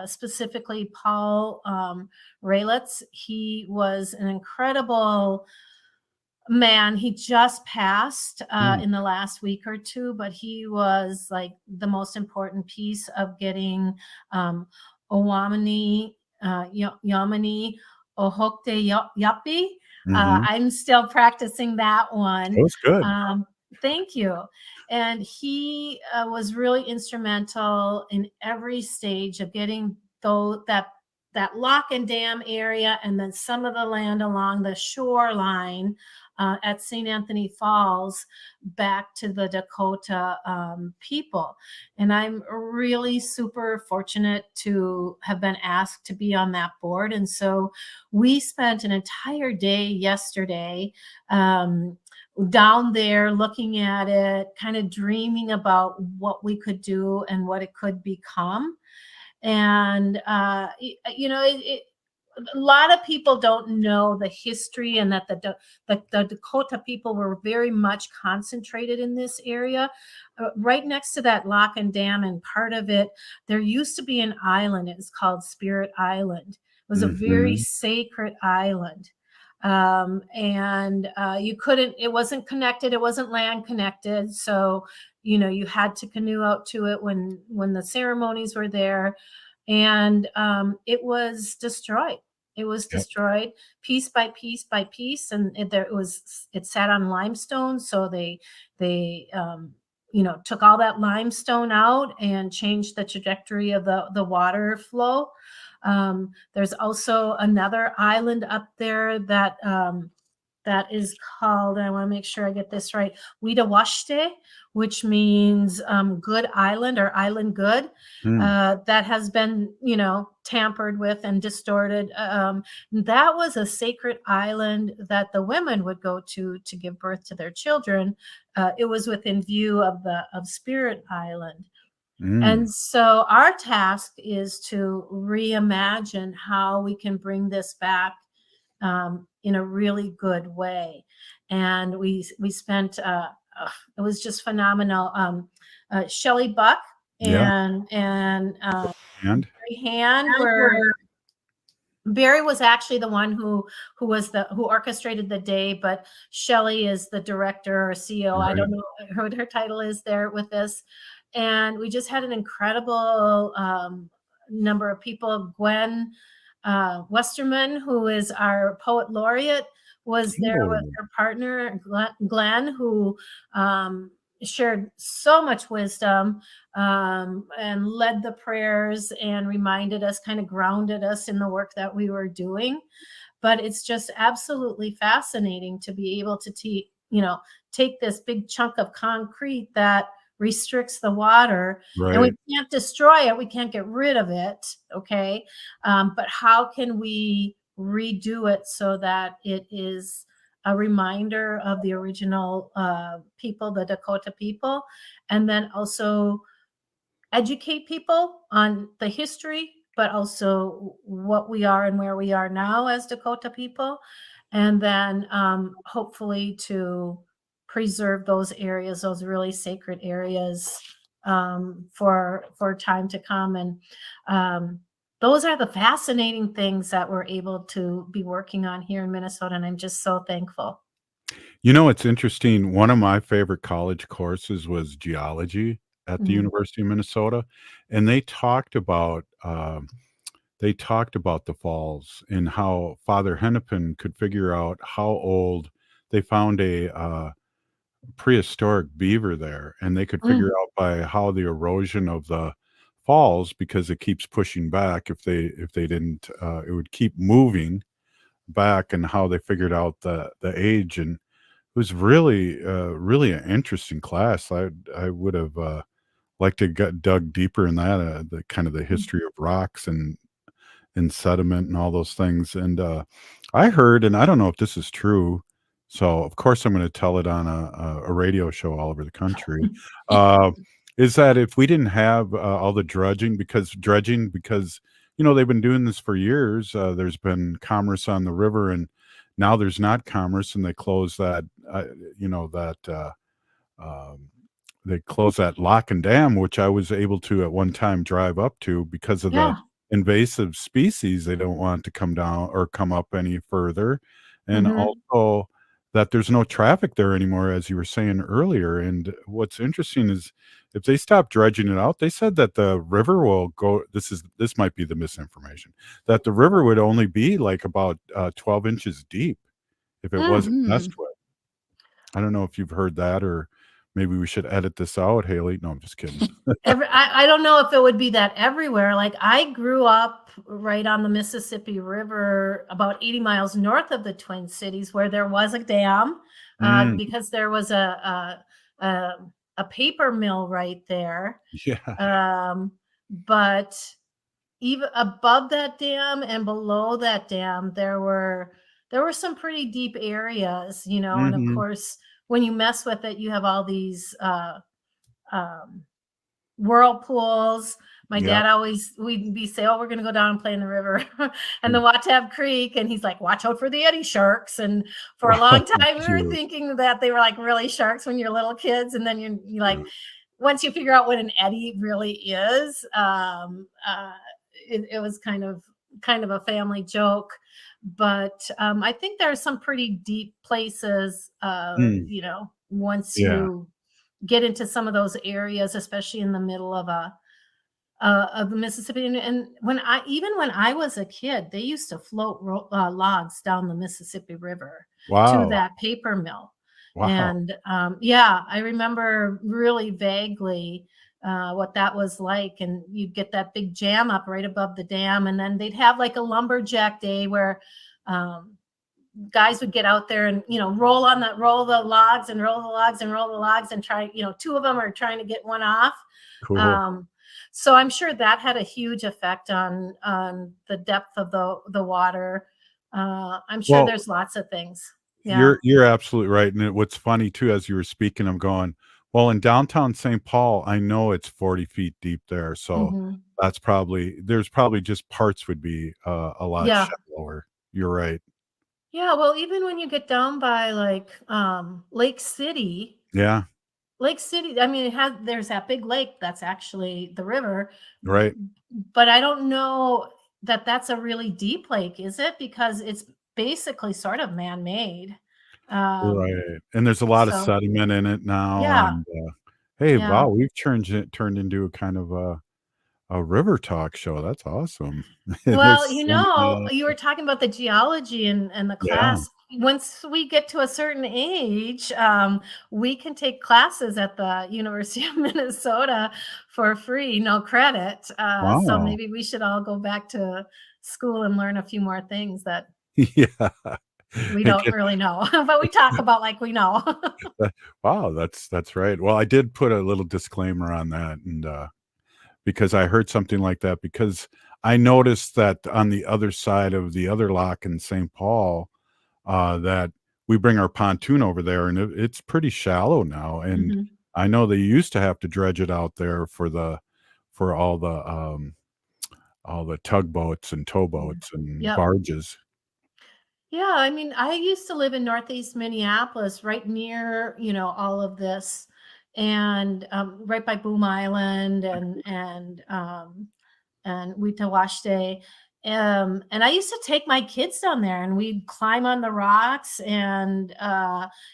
Speaker 13: specifically Paul Ralitz, he was an incredible man. He just passed in the last week or two, but he was like the most important piece of getting Owamani, Yamani, Ohokte Yapi. I'm still practicing that one.
Speaker 3: That was good.
Speaker 13: Thank you. And he was really instrumental in every stage of getting that lock and dam area and then some of the land along the shoreline at St. Anthony Falls back to the Dakota people. And I'm really super fortunate to have been asked to be on that board. And so we spent an entire day yesterday down there looking at it, kind of dreaming about what we could do and what it could become. And, a lot of people don't know the history and that the Dakota people were very much concentrated in this area. Right next to that lock and dam and part of it, there used to be an island. It's called Spirit Island. was a very
Speaker 3: Mhm.
Speaker 13: sacred island. And you couldn't, it wasn't connected, it wasn't land connected. So, you had to canoe out to it when the ceremonies were there. And it was destroyed. It was
Speaker 3: Yep.
Speaker 13: destroyed piece by piece by piece, and it sat on limestone. So they took all that limestone out and changed the trajectory of the water flow. There's also another island up there that is called, I want to make sure I get this right, Widawashte, which means good island or island good. That has been, tampered with and distorted. That was a sacred island that the women would go to give birth to their children. It was within view of Spirit Island. And so our task is to reimagine how we can bring this back in a really good way. And we spent it was just phenomenal. Shelley Buck
Speaker 3: Yeah.
Speaker 13: and
Speaker 3: And
Speaker 13: Barry Hand Barry was actually the one who orchestrated the day, but Shelley is the director or CEO. I don't know what her title is there with this. And we just had an incredible number of people. Gwen Westerman, who is our poet laureate, was there with her partner, Glenn, who shared so much wisdom and led the prayers and reminded us, kind of grounded us in the work that we were doing. But it's just absolutely fascinating to be able to take this big chunk of concrete that restricts the water, and we can't destroy it, we can't get rid of it, okay? But how can we redo it so that it is a reminder of the original people, the Dakota people, and then also educate people on the history, but also what we are and where we are now as Dakota people, and then hopefully to preserve those areas, those really sacred areas for time to come. And those are the fascinating things that we're able to be working on here in Minnesota, and I'm just so thankful.
Speaker 3: It's interesting. One of my favorite college courses was geology at the
Speaker 13: Mhm.
Speaker 3: University of Minnesota, and they talked about the falls and how Father Hennepin could figure out how old they found a prehistoric beaver there, and they could figure out by how the erosion of the falls, because it keeps pushing back. If they didn't, it would keep moving back, and how they figured out the age. And it was really an interesting class. I would have liked to get dug deeper in that, the kind of the history of rocks and sediment and all those things. And I heard, and I don't know if this is true, so of course I'm going to tell it on a radio show all over the country, is that if we didn't have all the dredging, because they've been doing this for years, there's been commerce on the river, and now there's not commerce, and they close that they closed that lock and dam, which I was able to at one time drive up to, because of the invasive species. They don't want to come down or come up any further. And also that there's no traffic there anymore, as you were saying earlier. And what's interesting is, if they stop dredging it out, they said that the river will go, this might be the misinformation, that the river would only be like about 12 inches deep if it wasn't messed with. I don't know if you've heard that, or maybe we should edit this out, Haley. No, I'm just kidding.
Speaker 13: I don't know if it would be that everywhere. Like, I grew up right on the Mississippi River, about 80 miles north of the Twin Cities, where there was a dam because there was a paper mill right there.
Speaker 3: Yeah.
Speaker 13: But even above that dam and below that dam, there were some pretty deep areas, and of course, when you mess with it, you have all these whirlpools. My dad we'd be say, oh, we're going to go down and play in the river and the Wattab Creek. And he's like, watch out for the eddy sharks. And for a long time, we were thinking that they were like really sharks when you're little kids. And then you like, once you figure out what an eddy really is, it was kind of kind of a family joke. But I think there are some pretty deep places, once
Speaker 3: Yeah.
Speaker 13: you get into some of those areas, especially in the middle of the Mississippi. And when I was a kid, they used to float logs down the Mississippi River to
Speaker 3: Wow.
Speaker 13: that paper mill.
Speaker 3: Wow.
Speaker 13: And yeah, I remember really vaguely what that was like. And you'd get that big jam up right above the dam. And then they'd have like a lumberjack day where guys would get out there and, roll the logs and roll the logs and roll the logs and try, two of them are trying to get one off.
Speaker 3: Cool.
Speaker 13: So I'm sure that had a huge effect on the depth of the water. I'm sure
Speaker 3: Well,
Speaker 13: there's lots of things. Yeah.
Speaker 3: You're absolutely right. And what's funny too, as you were speaking, I'm going, well, in downtown St. Paul, I know it's 40 feet deep there. So
Speaker 13: Mhm.
Speaker 3: there's probably just parts would be a lot
Speaker 13: Yeah.
Speaker 3: shallower. You're right.
Speaker 13: Yeah. Well, even when you get down by like Lake City,
Speaker 3: Yeah.
Speaker 13: I mean, there's that big lake that's actually the river,
Speaker 3: Right.
Speaker 13: but I don't know that that's a really deep lake, is it? Because it's basically sort of man-made.
Speaker 3: Right. And there's a lot of
Speaker 13: So
Speaker 3: sediment in it now.
Speaker 13: yeah,
Speaker 3: And hey,
Speaker 13: yeah.
Speaker 3: wow, we've turned into a kind of a river talk show. That's awesome.
Speaker 13: Well,
Speaker 3: There's some,
Speaker 13: you were talking about the geology and the
Speaker 3: yeah.
Speaker 13: class. Once we get to a certain age, we can take classes at the University of Minnesota for free, no credit. So
Speaker 3: Wow.
Speaker 13: maybe we should all go back to school and learn a few more things that
Speaker 3: Yeah.
Speaker 13: we
Speaker 3: And
Speaker 13: don't really know, but we talk about like we know.
Speaker 3: wow, that's right. Well, I did put a little disclaimer on that, and because I heard something like that, because I noticed that on the other side of the other lock in St. Paul, that we bring our pontoon over there, and it's pretty shallow now. And
Speaker 13: Mhm.
Speaker 3: I know they used to have to dredge it out there for all the tugboats and towboats and
Speaker 13: Yep.
Speaker 3: barges.
Speaker 13: Yeah, I mean, I used to live in Northeast Minneapolis, right near, all of this, and right by Boom Island and Witawashte. And I used to take my kids down there, and we'd climb on the rocks, and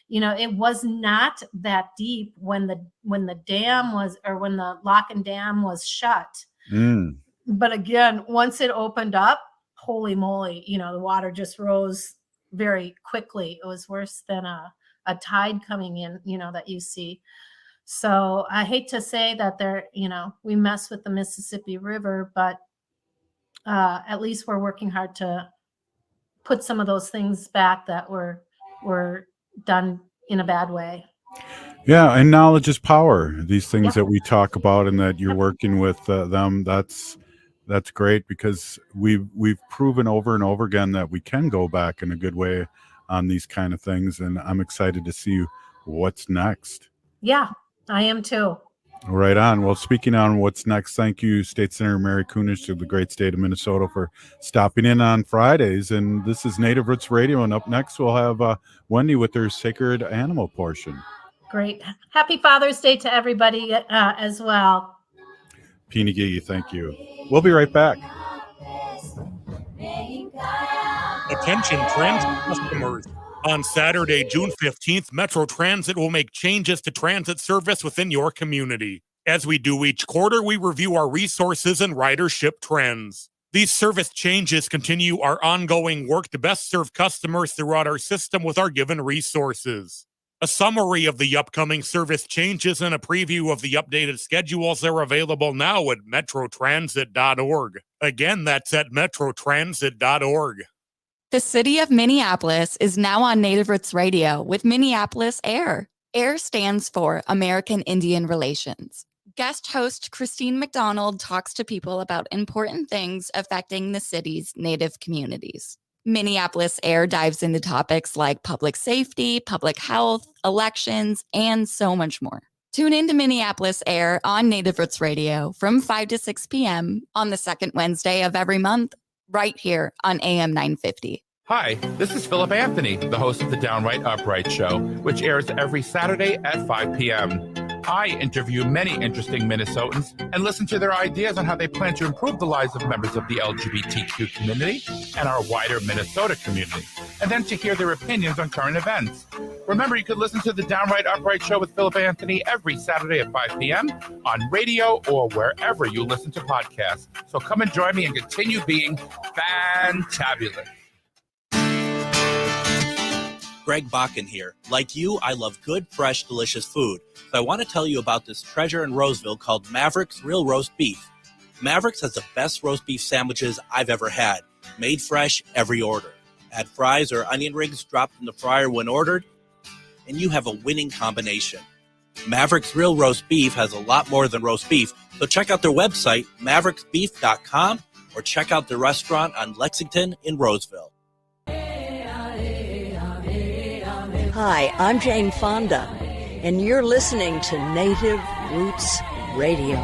Speaker 13: it was not that deep when the dam was, or when the lock and dam was shut.
Speaker 3: Mm.
Speaker 13: But again, once it opened up, holy moly, the water just rose very quickly. It was worse than a tide coming in, that you see. So I hate to say that we mess with the Mississippi River, but at least we're working hard to put some of those things back that were done in a bad way.
Speaker 3: Yeah, and knowledge is power. These things
Speaker 13: Yep.
Speaker 3: that we talk about and that you're working with them, that's great, because we've proven over and over again that we can go back in a good way on these kind of things, and I'm excited to see what's next.
Speaker 13: Yeah, I am too.
Speaker 3: Right on. Well, speaking on what's next, thank you, State Senator Mary Kunesh of the great state of Minnesota, for stopping in on Fridays. And this is Native Roots Radio, and up next we'll have Wendy with her sacred animal portion.
Speaker 13: Great. Happy Father's Day to everybody as well.
Speaker 3: Pinigigi, thank you. We'll be right back.
Speaker 1: Attention transit customers. On Saturday, June 15th, Metro Transit will make changes to transit service within your community. As we do each quarter, we review our resources and ridership trends. These service changes continue our ongoing work to best serve customers throughout our system with our given resources. A summary of the upcoming service changes and a preview of the updated schedules are available now at metrotransit.org. Again, that's at metrotransit.org.
Speaker 12: The city of Minneapolis is now on Native Roots Radio with Minneapolis AIR. AIR stands for American Indian Relations. Guest host Christine McDonald talks to people about important things affecting the city's Native communities. Minneapolis AIR dives into topics like public safety, public health, elections, and so much more. Tune in to Minneapolis AIR on Native Roots Radio from 5 to 6 p.m. on the second Wednesday of every month, right here on AM 950.
Speaker 7: Hi, this is Philip Anthony, the host of the Downright Upright Show, which airs every Saturday at 5 p.m. I interview many interesting Minnesotans and listen to their ideas on how they plan to improve the lives of members of the LGBTQ community and our wider Minnesota community, and then to hear their opinions on current events. Remember, you can listen to the Downright Upright Show with Philip Anthony every Saturday at 5 p.m. on radio or wherever you listen to podcasts. So come and join me and continue being fantabulous.
Speaker 8: Greg Bakken here. Like you, I love good, fresh, delicious food. So I want to tell you about this treasure in Roseville called Maverick's Real Roast Beef. Maverick's has the best roast beef sandwiches I've ever had. Made fresh, every order. Add fries or onion rings dropped in the fryer when ordered, and you have a winning combination. Maverick's Real Roast Beef has a lot more than roast beef, so check out their website, mavericksbeef.com, or check out their restaurant on Lexington in Roseville.
Speaker 9: Hi, I'm Jane Fonda, and you're listening to Native Roots Radio.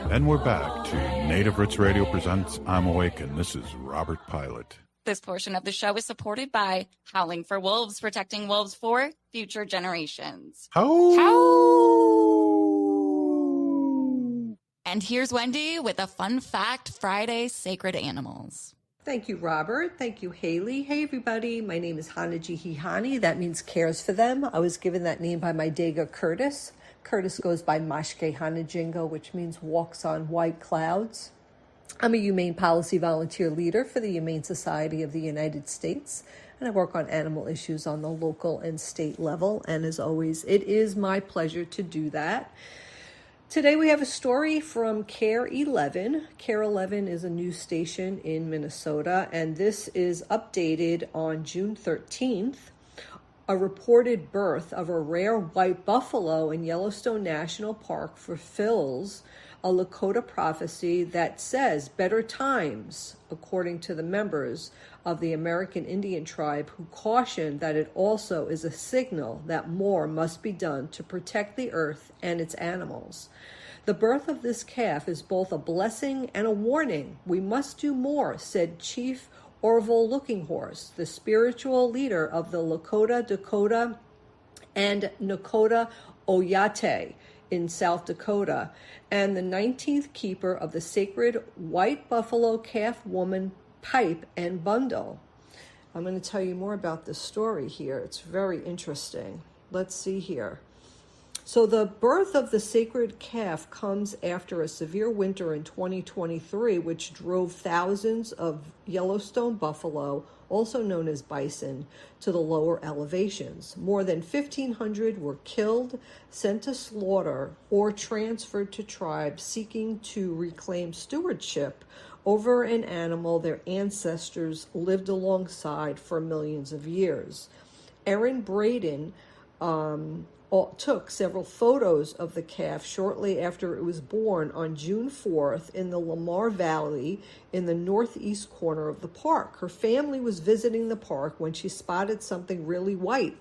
Speaker 3: And we're back to Native Roots Radio presents I'm Awake, and this is Robert Pilot.
Speaker 12: This portion of the show is supported by Howling for Wolves, protecting wolves for future generations. And here's Wendy with a fun fact Friday Sacred Animals.
Speaker 21: Thank you, Robert. Thank you, Haley. Hey, everybody. My name is Hanaji Hihani. That means cares for them. I was given that name by my Dega Curtis. Curtis goes by Mashke Hanajingo, which means walks on white clouds. I'm a humane policy volunteer leader for the Humane Society of the United States, and I work on animal issues on the local and state level. And as always, it is my pleasure to do that. Today we have a story from Care 11. Care 11 is a news station in Minnesota, and this is updated on June 13th. A reported birth of a rare white buffalo in Yellowstone National Park fulfills a Lakota prophecy that says better times, according to the members of the American Indian tribe, who cautioned that it also is a signal that more must be done to protect the earth and its animals. The birth of this calf is both a blessing and a warning. We must do more, said Chief Orville Looking Horse, the spiritual leader of the Lakota, Dakota, and Nakota Oyate in South Dakota, and the 19th keeper of the sacred white buffalo calf woman pipe and bundle. I'm going to tell you more about this story here. It's very interesting. Let's see here. So the birth of the sacred calf comes after a severe winter in 2023, which drove thousands of Yellowstone buffalo, also known as bison, to the lower elevations. More than 1,500 were killed, sent to slaughter, or transferred to tribes seeking to reclaim stewardship over an animal their ancestors lived alongside for millions of years. Erin Braden took several photos of the calf shortly after it was born on June 4th in the Lamar Valley in the northeast corner of the park. Her family was visiting the park when she spotted something really white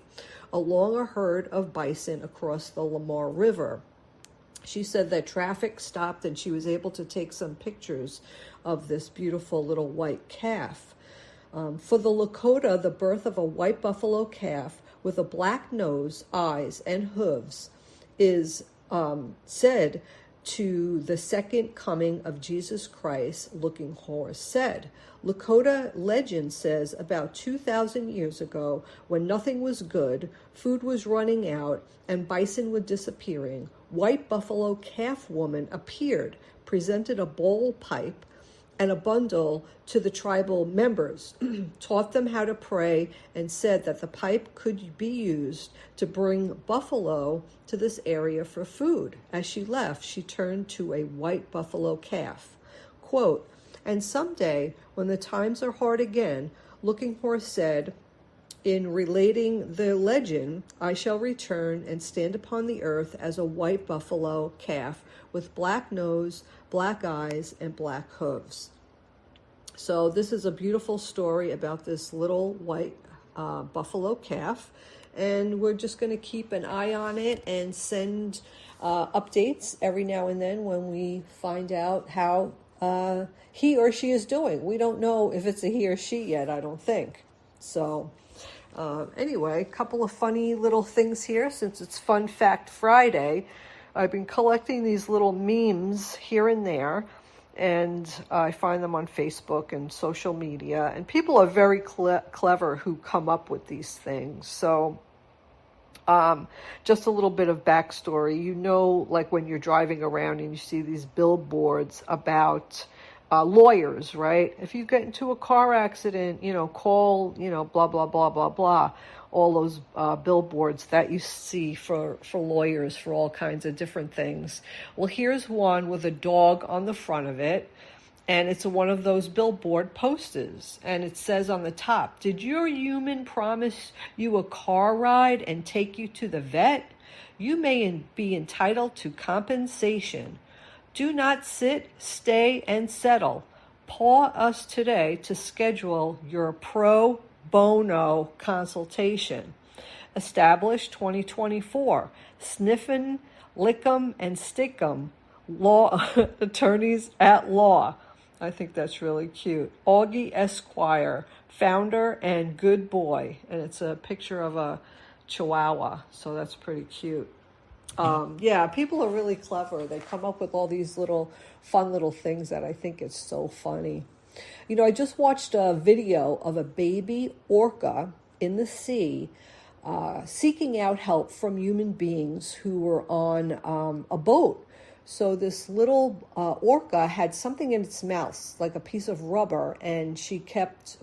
Speaker 21: along a herd of bison across the Lamar River. She said that traffic stopped and she was able to take some pictures of this beautiful little white calf. For the Lakota, the birth of a white buffalo calf with a black nose, eyes, and hooves is said to the second coming of Jesus Christ, Looking Horse said. Lakota legend says about 2,000 years ago, when nothing was good, food was running out, and bison were disappearing, white buffalo calf woman appeared, presented a bowl pipe and a bundle to the tribal members, taught them how to pray, and said that the pipe could be used to bring buffalo to this area for food. As she left, she turned to a white buffalo calf. Quote, "And someday, when the times are hard again," Looking Horse said, in relating the legend, "I shall return and stand upon the earth as a white buffalo calf with black nose, black eyes, and black hooves." So this is a beautiful story about this little white buffalo calf, and we're just going to keep an eye on it and send updates every now and then when we find out how he or she is doing. We don't know if it's a he or she yet, I don't think. So anyway, a couple of funny little things here since it's Fun Fact Friday. I've been collecting these little memes here and there, and I find them on Facebook and social media, and people are very clever who come up with these things. So just a little bit of backstory. You know, like when you're driving around and you see these billboards about lawyers, right? If you get into a car accident, call, blah, blah, blah, blah, blah. All those billboards that you see for lawyers for all kinds of different things. Well, here's one with a dog on the front of it. And it's one of those billboard posters. And it says on the top, "Did your human promise you a car ride and take you to the vet? You may be entitled to compensation. Do not sit, stay, and settle. Call us today to schedule your pro bono consultation. Established 2024. Sniffin', Lickum, and Stickum. Law attorneys at law." I think that's really cute. Augie Esquire, founder and good boy. And it's a picture of a chihuahua. So that's pretty cute. Yeah, people are really clever. They come up with all these fun little things that I think is so funny. I just watched a video of a baby orca in the sea seeking out help from human beings who were on a boat. So this little orca had something in its mouth, like a piece of rubber, and he kept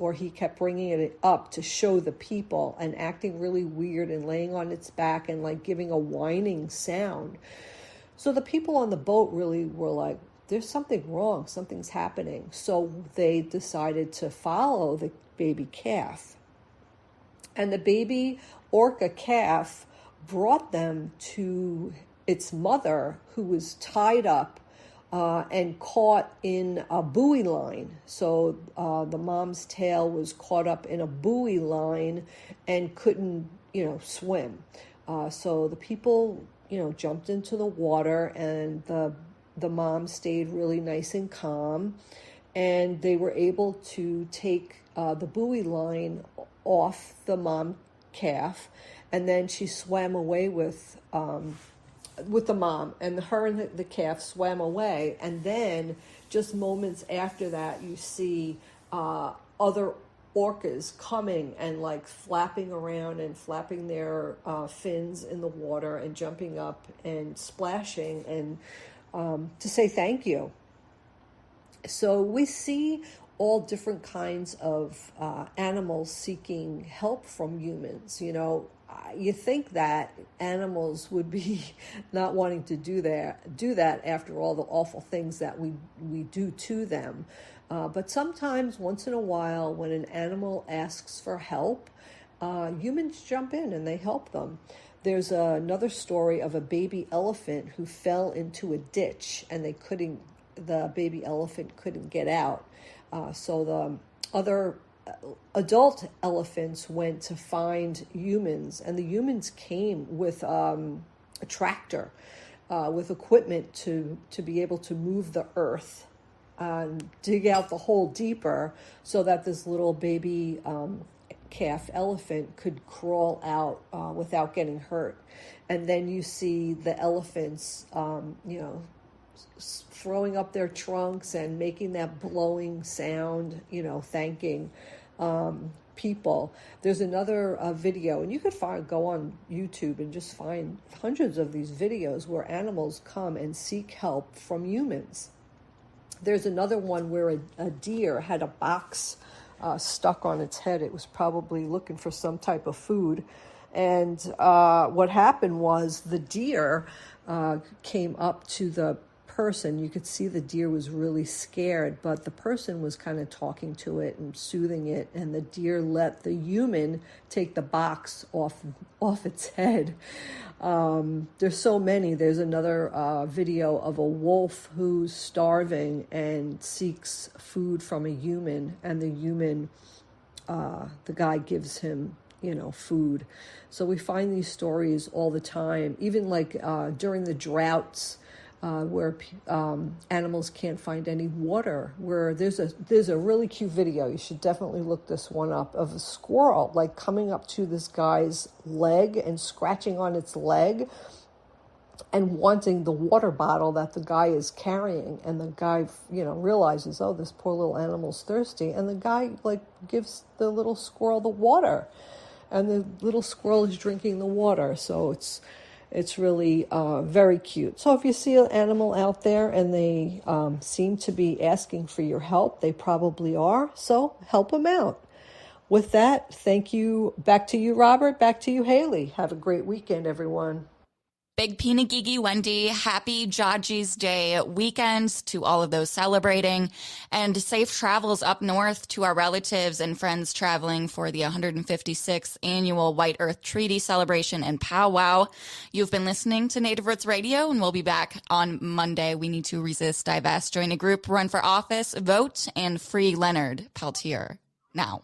Speaker 21: bringing it up to show the people and acting really weird and laying on its back and like giving a whining sound. So the people on the boat really were like, there's something wrong, something's happening. So they decided to follow the baby calf. And the baby orca calf brought them to its mother, who was tied up and caught in a buoy line. So the mom's tail was caught up in a buoy line and couldn't, swim. So the people, jumped into the water, and the mom stayed really nice and calm, and they were able to take the buoy line off the mom calf, and then she swam away with the mom, and her and the calf swam away. And then just moments after that, you see other orcas coming and like flapping around and flapping their fins in the water and jumping up and splashing and to say thank you. So we see all different kinds of animals seeking help from humans. You think that animals would be not wanting to do that after all the awful things that we do to them. But sometimes, once in a while, when an animal asks for help, humans jump in and they help them. There's another story of a baby elephant who fell into a ditch, and the baby elephant couldn't get out. So the other adult elephants went to find humans, and the humans came with a tractor with equipment to be able to move the earth and dig out the hole deeper so that this little baby calf elephant could crawl out without getting hurt. And then you see the elephants throwing up their trunks and making that blowing sound, thanking people. There's another video, and you could go on YouTube and just find hundreds of these videos where animals come and seek help from humans. There's another one where a deer had a box stuck on its head. It was probably looking for some type of food. And what happened was the deer came up to the person. You could see the deer was really scared, but the person was kind of talking to it and soothing it, and the deer let the human take the box off its head. There's so many. There's another video of a wolf who's starving and seeks food from a human, and the human, the guy gives him food. So we find these stories all the time, even like during the droughts. where animals can't find any water. Where there's a really cute video, you should definitely look this one up, of a squirrel like coming up to this guy's leg and scratching on its leg and wanting the water bottle that the guy is carrying. And the guy, realizes, oh, this poor little animal's thirsty. And the guy gives the little squirrel the water, and the little squirrel is drinking the water. So it's really very cute. So if you see an animal out there and they seem to be asking for your help, they probably are. So help them out. With that, thank you. Back to you, Robert. Back to you, Haley. Have a great weekend, everyone.
Speaker 12: Big Pinagigi Wendy, happy Jaji's Day weekend to all of those celebrating, and safe travels up north to our relatives and friends traveling for the 156th annual White Earth Treaty celebration and powwow. You've been listening to Native Roots Radio, and we'll be back on Monday. We need to resist, divest, join a group, run for office, vote, and free Leonard Peltier now.